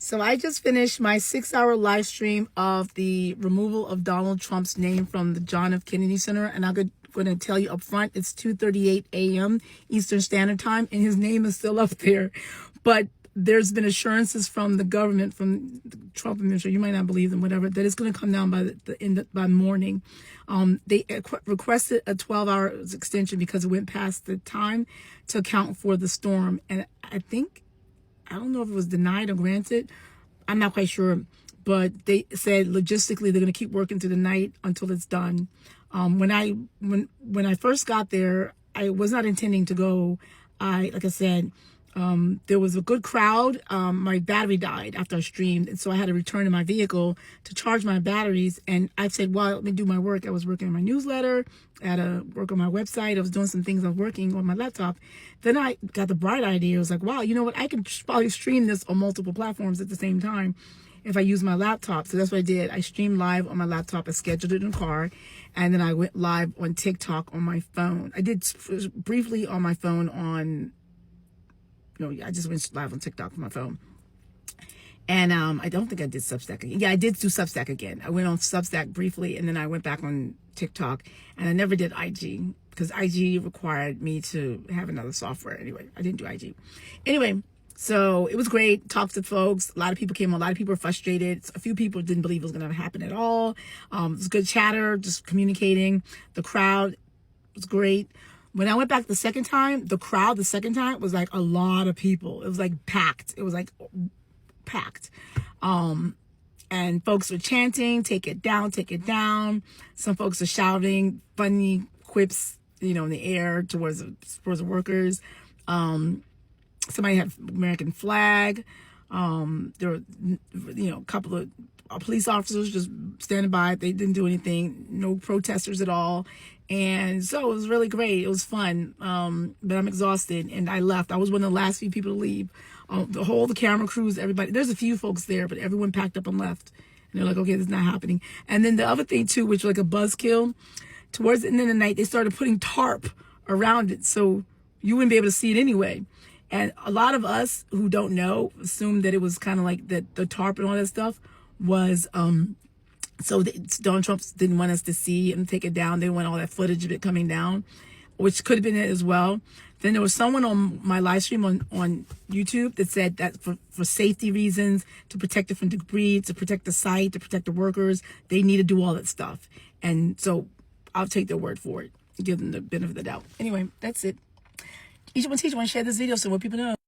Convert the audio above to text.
So I just finished my 6-hour live stream of the removal of Donald Trump's name from the John F. Kennedy Center. And I'm going to tell you up front, it's 2:38 a.m. Eastern Standard Time, and his name is still up there. But there's been assurances from the government, from the Trump administration, you might not believe them, whatever, that it's going to come down by morning. They requested a 12-hour extension because it went past the time to account for the storm. And I don't know if it was denied or granted. I'm not quite sure. But they said logistically they're going to keep working through the night until it's done. When I first got there, I was not intending to go. Like I said, there was a good crowd. My battery died after I streamed, and so I had to return to my vehicle to charge my batteries. And I said, well, let me do my work. I was working on my newsletter. I had to work on my website. I was doing some things. I was working on my laptop. Then I got the bright idea. I was like, wow, you know what? I can probably stream this on multiple platforms at the same time if I use my laptop. So that's what I did. I streamed live on my laptop. I scheduled it in the car. And then I went live on TikTok on my phone. I did briefly on my phone I just went live on TikTok on my phone. And I don't think I did Substack again. Yeah, I did do Substack again. I went on Substack briefly, and then I went back on TikTok. And I never did IG because IG required me to have another software. Anyway, I didn't do IG. Anyway, so it was great. Talked to folks. A lot of people came on. A lot of people were frustrated. A few people didn't believe it was going to happen at all. It was good chatter, just communicating. The crowd was great. When I went back the second time, the crowd the second time was like a lot of people. It was like packed. It was like packed. And folks were chanting, take it down, take it down. Some folks are shouting funny quips, in the air towards the workers. Somebody had American flag. There were, a couple of police officers just standing by. They didn't do anything. No protesters at all. And so it was really great. It was fun. But I'm exhausted, and I left. I was one of the last few people to leave. The camera crews, everybody. There's a few folks there, but everyone packed up and left. And they're like, okay, this is not happening. And then the other thing, too, which was like a buzzkill, towards the end of the night, they started putting tarp around it so you wouldn't be able to see it anyway. And a lot of us who don't know assumed that it was kind of like that the tarp and all that stuff was Donald Trump didn't want us to see and take it down. They didn't want all that footage of it coming down, which could have been it as well. Then there was someone on my live stream on YouTube that said that for safety reasons, to protect it from debris, to protect the site, to protect the workers, they need to do all that stuff. And so I'll take their word for it, give them the benefit of the doubt. Anyway, that's it. Each one teach one, share this video so more people know.